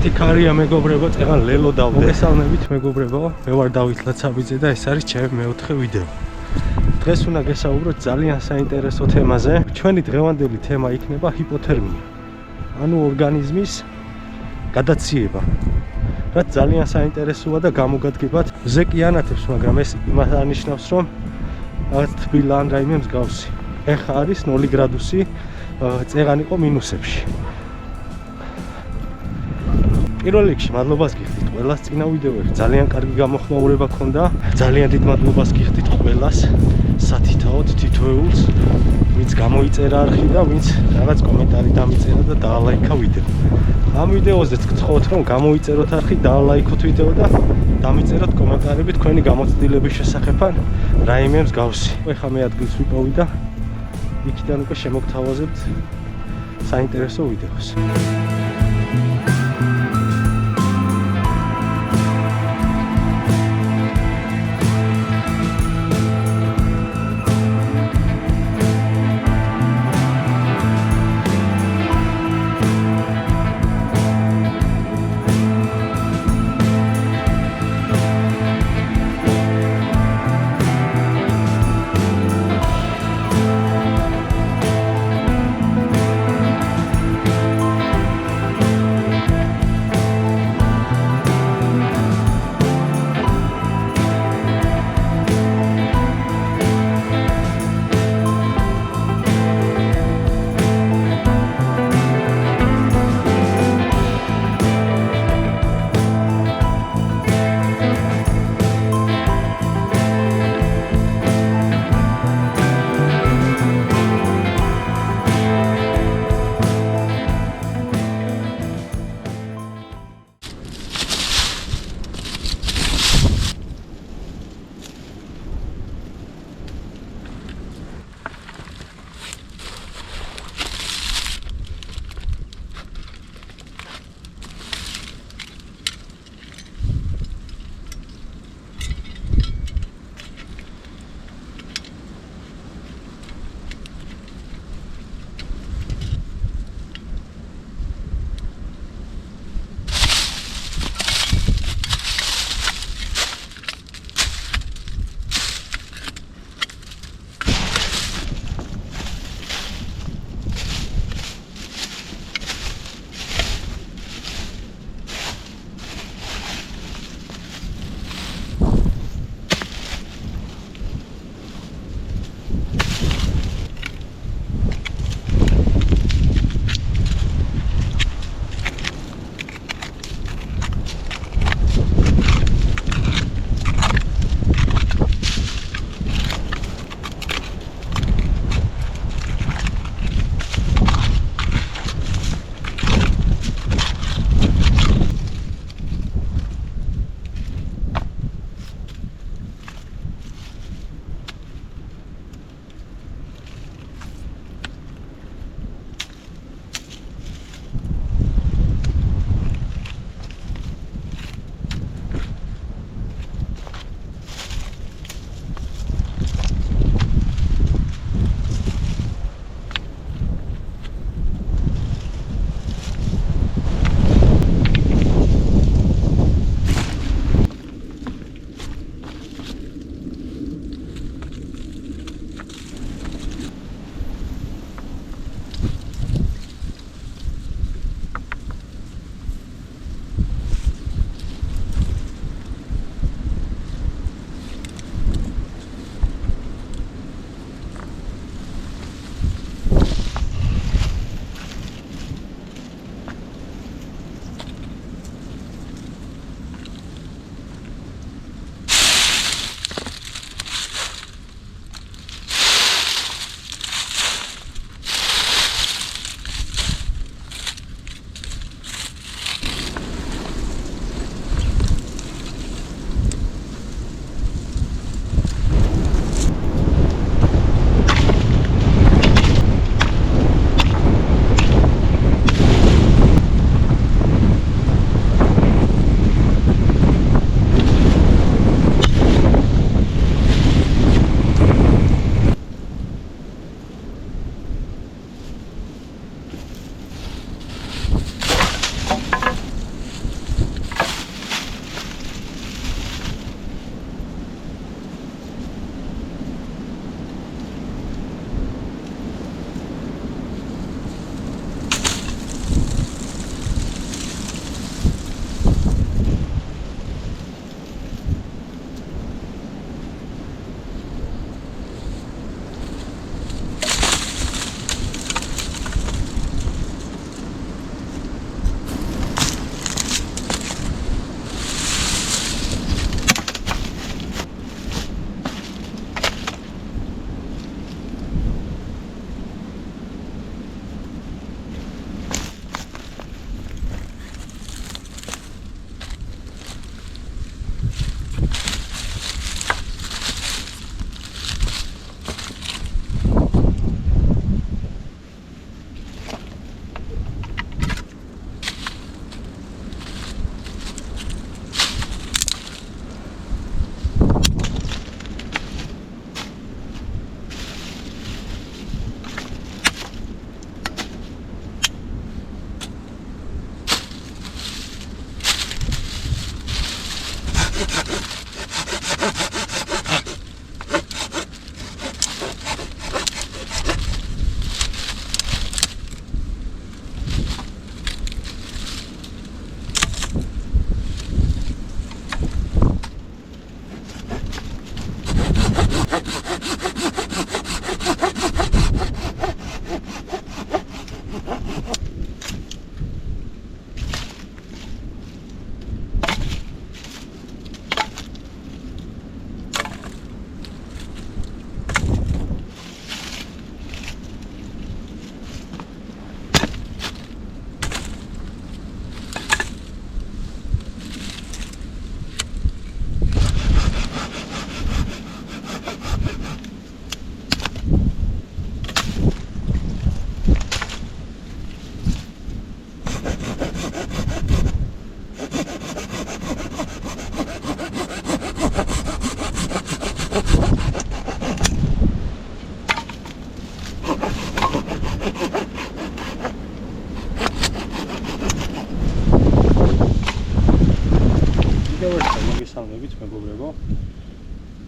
მოგესალმებით, იქარია მეგობრებო, წეგან ლელო დავდე. მოგესალმებით მეგობრებო, მე ვარ დავით ლაცაბიძე და ეს არის ჩემი მეოთხე ვიდეო. დღეს უნდა გესაუბროთ ძალიან საინტერესო თემაზე. ჩვენი დღევანდელი თემა იქნება ჰიპოთერმია. ანუ ორგანიზმის გადაციება. რაც ძალიან საინტერესოა და გამოგადგებათ. მზე კი ანათებს, მაგრამ ეს იმას არნიშნავს, რომ რაღაც თბილა ან რაიმე მსგავსი. ეხა არის 0 გრადუსი, წეგან იყო მინუსებში. პირველ რიგში მადლობას გიხდით ყველას წინა ვიდეოებში. ძალიან კარგი გამოხმაურება ქონდა. ძალიან დიდ მადლობას გიხდით ყველას. სათითაოდ თითოეულს, ვინც გამოიწერა არხი და ვინც რაღაც კომენტარი დამიწერა და დაალაიქა ვიდეო. ამ ვიდეოზეც გთხოვთ რომ გამოიწეროთ არხი, დაალაიქოთ ვიდეო და დამიწეროთ კომენტარები თქვენი გამოცდილების შესახებ ან რაიმე მსგავსი. ეხლა მე ადგილს ვიპოვი და იქიდან უკვე შემოგთავაზებთ საინტერესო ვიდეოს.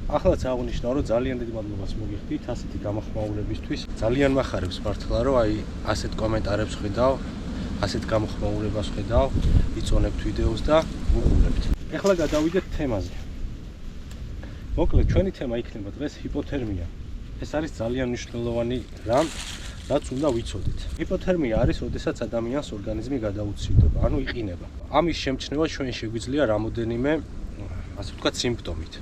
Ახლაც აღნიშნავ, რომ ძალიან დიდი მადლობას მოგიხდით ასეთი გამოხმაურებისთვის. ძალიან მახარებს მართლა, რომ აი ასეთ კომენტარებს ხედავ, ასეთ გამოხმაურებას ხედავ, იწონებთ ვიდეოს და უყურებთ. ეხლა გადავიდეთ თემაზე. მოკლედ, ჩვენი თემა იქნება დღეს ჰიპოთერმია. ეს არის ძალიან მნიშვნელოვანი რამ, რაც უნდა ვიცოდეთ. ჰიპოთერმია არის, როდესაც ადამიანს ორგანიზმი გადაუცილდება, ანუ იყინება. ამის შემჩნევა ჩვენ შეგვიძლია რამოდენიმე, ასე ვთქვათ, სიმპტომით.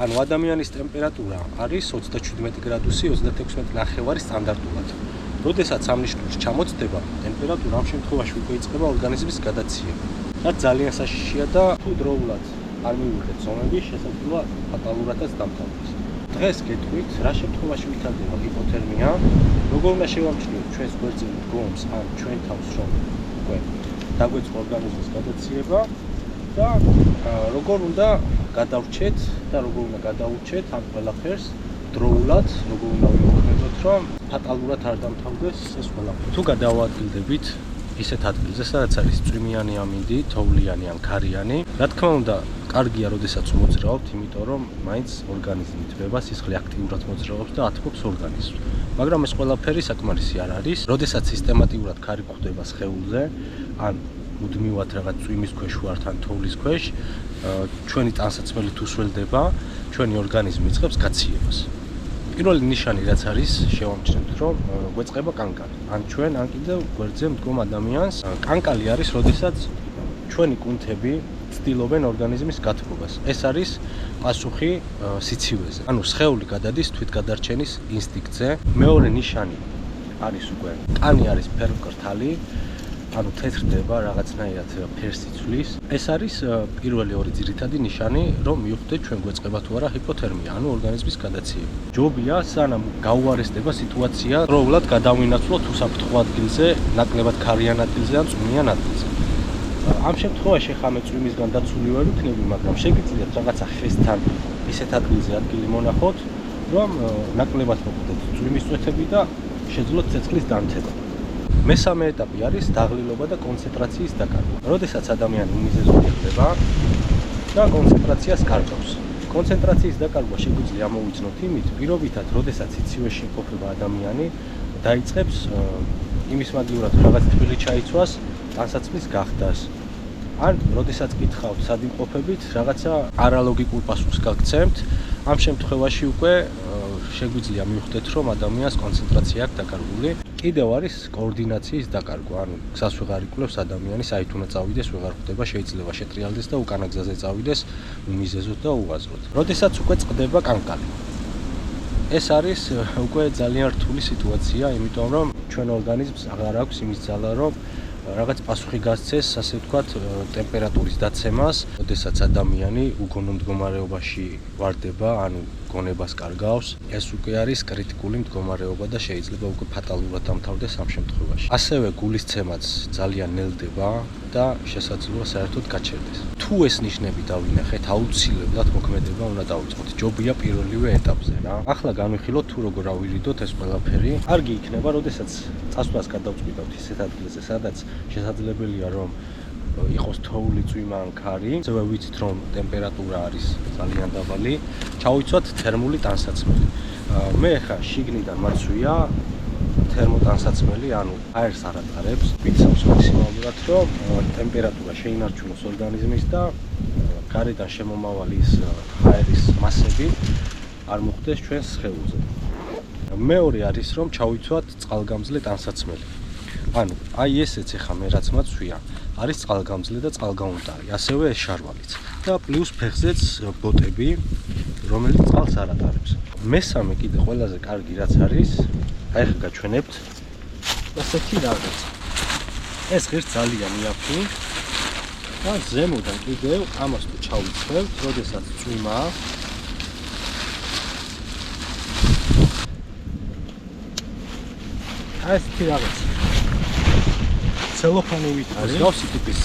ანუ ადამიანის ტემპერატურა არის 37 გრადუსი 36 ნახევარი სტანდარტულად. როდესაც ამ ნიშნულს ჩამოწდება, ტემპერატურა ამ შემთხვევაში უკვე იწყება ორგანიზმის გადაციება. რაც ძალიან საშიშია და თუ დროულად არ მივიღეთ ზომები, შესაძლოა ფატალურადაც დამთავრდეს. დღეს გეტყვით, რა შემთხვევაში ვითარდება ჰიპოთერმია, როგორ უნდა შევამჩნიოთ ჩვენს გვერდზე მდგომს ან ჩვენ თავს, რომ უკვე დაგვეწყო ორგანიზმის გადაციება და როგორ უნდა გადავრჩეთ და როგორ უნდა გადაურჩეთ ამ ყველაფერს დროულად, როგორ უნდა ვიმოქმედოთ, რომ ფატალურად არ დამთავრდეს ეს ყველაფერი. თუ გადავაადგილდებით ისეთ ადგილზე, სადაც არის წვიმიანი ამინდი, თოვლიანი ან ქარიანი, რა თქმა უნდა, კარგია, როდესაც მოძრაობთ, იმიტომ რომ მაინც ორგანიზმი თბება, სისხლი აქტიურად მოძრაობს და ათბობს ორგანიზმს. მაგრამ ეს ყველაფერი საკმარისი არ არის, როდესაც სისტემატურად ქარი გვხვდება სხეულზე, ან მუდმივად რაღაც წვიმის ქვეშ ვართ ან თოვლის ქვეშ, ჩვენი ტანსაცმელი თუ სველდება, ჩვენი ორგანიზმი იწყებს გაციებას. პირველი ნიშანი რაც არის, შევამჩნევთ, რომ გვეწყება კანკალი. ან ჩვენ, ან კიდევ გვერდზე მდგომ ადამიანს. კანკალი არის, როდესაც ჩვენი კუნთები ცდილობენ ორგანიზმის გათბობას. ეს არის პასუხი სიცივეზე. ანუ სხეული გადადის თვითგადარჩენის ინსტინქტზე. მეორე ნიშანი არის უკვე კანი არის ფერმკრთალი, ანუ თეთრდება რაღაცნაირად ფერს იცვლის. ეს არის პირველი ორი ძირითადი ნიშანი, რომ მივხვდეთ ჩვენ გვეწყება თუ არა ჰიპოთერმია, ანუ ორგანიზმის გადაციება. ჯობია სანამ გაუარესდება სიტუაცია, დროულად გადავინაცვლოთ უსაფრთხო ადგილზე, ნაკლებად ქარიან ადგილზე ან წვიმიან ადგილზე. ამ შემთხვევაში ხა მე წვიმისგან დაცული ვერ ვიქნები, მაგრამ შეგიძლიათ რაღაცა ხესთან ისეთ ადგილზე ადგილი მონახოთ, რომ ნაკლებად მოგვდეთ წვიმის წვეთები და შეძლოთ ცეცხლის დამთება. მესამე ეტაპი არის დაღლილობა და კონცენტრაციის დაკარგვა. როდესაც ადამიანი მიზეზური ხდება და კონცენტრაციას კარგავს. კონცენტრაციის დაკარგვა შეგვიძლია ამოვიცნოთ იმით, პირობითად, როდესაც სიცივეში იმყოფება ადამიანი, დაიწყებს იმის მაგივრად რაღაც თბილი ჩაიცვას, ტანსაცმლის გახდას. ან როდესაც გითხავთ სად იმყოფებით, რაღაცა არალოგიკურ პასუხს გაგცემთ, ამ შემთხვევაში უკვე შეგვიძლია მივხვდეთ, რომ ადამიანს კონცენტრაცია აქვს დაკარგული. კიდევ არის კოორდინაციის დაკარგვა, ანუ გზას ვეღარ იკვლევს ადამიანი, საით უნდა წავიდეს, ვეღარ ხვდება, შეიძლება შეტრიალდეს და უკანა გზაზე წავიდეს უმიზეზოდ და უაზროდ. როდესაც უკვე წყდება კანკალი. ეს არის უკვე ძალიან რთული სიტუაცია, იმიტომ რომ ჩვენ ორგანიზმს აღარ აქვს იმის ძალა, რომ რაღაც პასუხი გასცეს, ასე ვთქვათ, ტემპერატურის დაცემას, როდესაც ადამიანი უგონო მდგომარეობაში ვარდება, ანუ გონებას კარგავს, ეს უკვე არის კრიტიკული მდგომარეობა და შეიძლება უკვე ფატალურად დამთავრდეს ამ შემთხვევაში. ასევე გულისცემაც ძალიან ნელდება და შესაძლოა საერთოდ გაჩერდეს. თუ ეს ნიშნები დავინახეთ, აუცილებლად მოქმედება უნდა დავიწყოთ. ჯობია პირველივე ეტაპზე რა. ახლა განვიხილოთ თუ როგორ ავირიდოთ ეს ყველაფერი. კარგი იქნება, როდესაც წასვლას გადავწყვიტავთ ისეთ ადგილზე, სადაც შესაძლებელია რომ იყოს თოვლი, წვიმა ან ქარი. ასევე ვიცით რომ ტემპერატურა არის ძალიან დაბალი. ჩავიცვათ თერმული ტანსაცმელი. მე ხა შიგნიდან მაცვია თერმოტანსაცმელი, ანუ აერს არ ატარებს, ვიცავს მაქსიმალურად, რომ ტემპერატურა შეინარჩუნოს ორგანიზმის და გარედან შემომავალი ის აერის მასები არ მოხვდეს ჩვენს სხეულზე. მეორე არის რომ ჩავიცვათ წყალგამძლე ტანსაცმელი. ანუ აი ესეც ახლა მე რაც მაცვია, არის წყალგამძლე და წყალგაუმტარი, ასევე ეს შარვალიც. და პლუს ფეხზეც ბოტები, რომელიც წყალს არ ატარებს. მესამე კიდე ყველაზე კარგი რაც არის, აი ხა გაჩვენებთ ესეთი რაღაც. ეს ღირს ძალიან იაფი და ზემოდან კიდევ ამას თუ ჩავიცვევთ, როდესაც წვიმაა, აი ესეთი რაღაც. ცელოფანივით არის გავსი ტიპის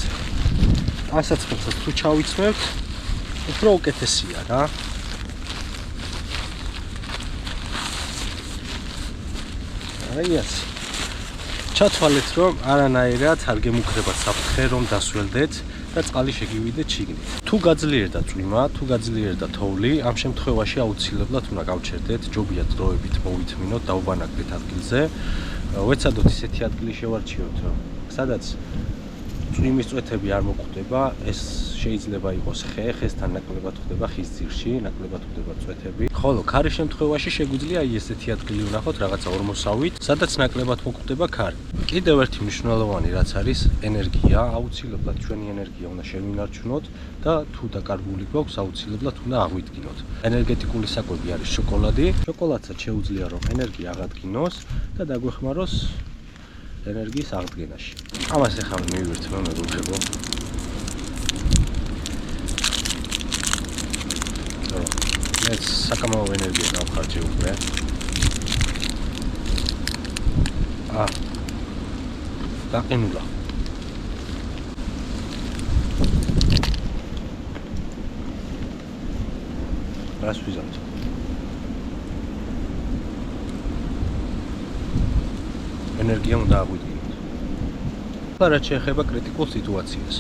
ტანსაცმელსაც თუ ჩავიცვევთ, უფრო უკეთესია რა. აი ეს ჩათვალეთ რომ არანაირად არ გემუქრებათ საფრთხე რომ დასველდეთ, და წყალი შეგივიდეთ შიგნით. თუ გაძლიერდა წვიმა, თუ გაძლიერდა თოვლი, ამ შემთხვევაში აუცილებლად უნდა გავჩერდეთ, ჯობია დროებით მოვითმინოთ, დავბანაკდეთ ადგილზე. ვეცადოთ ისეთი ადგილი შევარჩიოთ, სადაც წვიმის წვეთები არ მოგვხვდება, ეს შეიძლება იყოს ხესთან ნაკლებად ხდება ხის ძირში, ნაკლებად ხდება წვეთები. ხოლო ქარის შემთხვევაში შეგვიძლია ესეთი ადგილი ვნახოთ, რაღაცა ორმოსავით, სადაც ნაკლებად მოგვხვდება ქარი. კიდევ ერთი მნიშვნელოვანი რაც არის ენერგია, აუცილებლად ჩვენი ენერგია უნდა შევინარჩუნოთ და თუ დაკარგული გვაქვს, აუცილებლად უნდა აღვიდგინოთ. ენერგეტიკული საკვები არის შოკოლადი. შოკოლადსაც შეუძლია რომ ენერგია აღადგინოს და დაგვეხმაროს ენერგიის აღდგენაში. ამას ახლა მივირთმევ მეგობრებო. ეს საკამაო ენერგია გავხარჯე უკვე. დაყინულა. რას ვიზამთ? ენერგია უნდა აღვიდგინოთ. და რაც შეეხება კრიტიკულ სიტუაციას.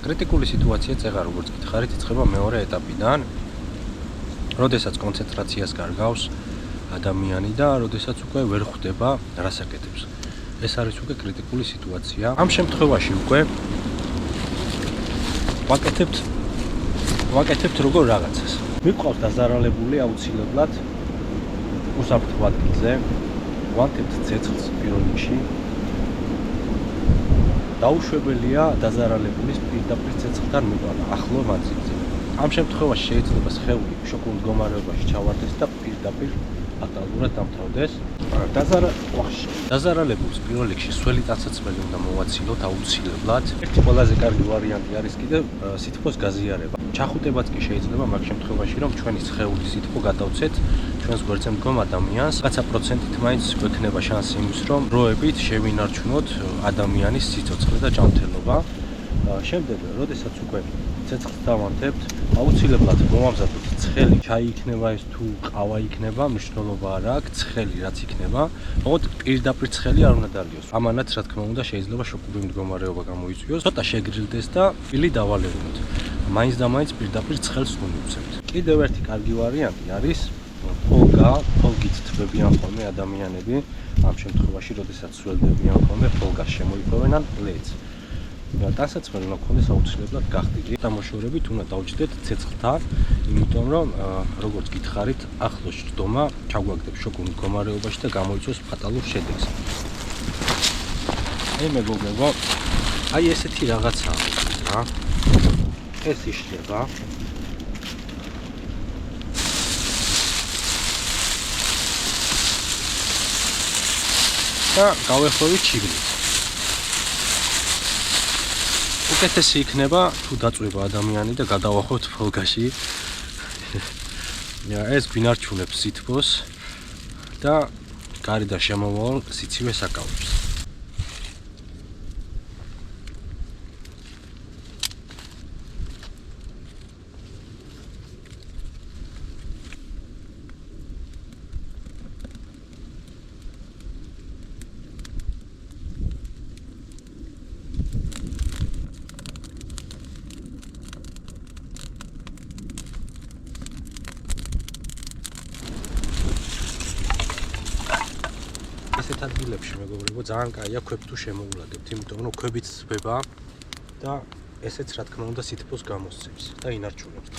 კრიტიკული სიტუაცია წეღარ როგორც გითხარით, იწყება მეორე ეტაპიდან, როდესაც კონცენტრაციას გარგავს ადამიანი და როდესაც უკვე ვერ ხვდება რას აკეთებს. ეს არის უკვე კრიტიკული სიტუაცია. ამ შემთხვევაში უკვე ვაკეთებთ როგორ რაღაცას. მიყვავს დაზარალებული აუცილებლად უსაფრთხო ადგილზე, ვანთებთ ცეცხლს პირველ რიგში. დაუშვებელია დაზარალებულის პირდაპირ ცეცხლთან მიყავა ახლო მანძილზე. ამ შემთხვევაში შეიძლება სხეული შოკულ მდგომარეობაში ჩავარდეს და პირდაპირ ფატალურად დამთავრდეს. დაზარალებულს პირველ რიგში სველი ტანსაცმელი უნდა მოვაცილოთ აუცილებლად. ერთი ყველაზე კარგი ვარიანტი არის კიდევ სითბოს გაზიარება. ჩახუტებაც კი შეიძლება მაგ შემთხვევაში რომ ჩვენი სხეულის სითბო გადავცეთ ჩვენს გვერდზე მდგომ ადამიანს. რაცა პროცენტით მაინც გვექნება შანსი იმის რომ დროებით შევინარჩუნოთ ადამიანის სიცოცხლე და ჯანმრთელობა. შემდეგ, როდესაც უკვე ცეცხლს დავანთებთ, აუცილებლად მოვამზადოთ ცხელი, ჩაი იქნება ეს თუ ყავა იქნება, მნიშვნელობა არ აქვს, ცხელი რაც იქნება, მოკლედ პირდაპირ ცხელი არ უნდა დარგიოს. ამანაც რა თქმა უნდა შეიძლება შოკური მდგომარეობა გამოიწვიოს, ცოტა შეგრილდეს და პილი დავალებინოთ. მაინც და მაინც პირდაპირ ცხელს უნივცებთ. კიდევ ერთი კარგი ვარიანტი არის ფოლგით თბებიან ხოლმე ადამიანები, ამ შემთხვევაში, როდესაც სველდებიან ხოლმე, ფოლგას შემოიფოვენ ან ლედს. ტანსაცმელი უნდა გქონდეს აუცილებლად გახდილი. დამოშორებით უნდა დავჯდეთ ცეცხლთან, იმიტომ რომ როგორც გითხარით, ახლოს ჯდომა ჩაგვაგდებს შოკურ მდგომარეობაში და გამოიწვევს ფატალურ შედეგს. მეგობრებო, აი ესეთი რაღაცაა რა. ეს იშლება. და გავეხვევით შიგნით. უკეთესი იქნება თუ დაწვება ადამიანი და გადავახვევთ ფოლგაში. ეს გვინარჩუნებს სითბოს და გარედან შემოვალ სიცივეს აკავებს. ესეთ ადგილებში მეგობრებო ძალიან კაია ქვებს თუ შემოულაგებთ, იმიტომ რომ ქვებიც ცვება და ესეც რა თქმა უნდა სითბოს გამოსცემს და ინარჩუნებს.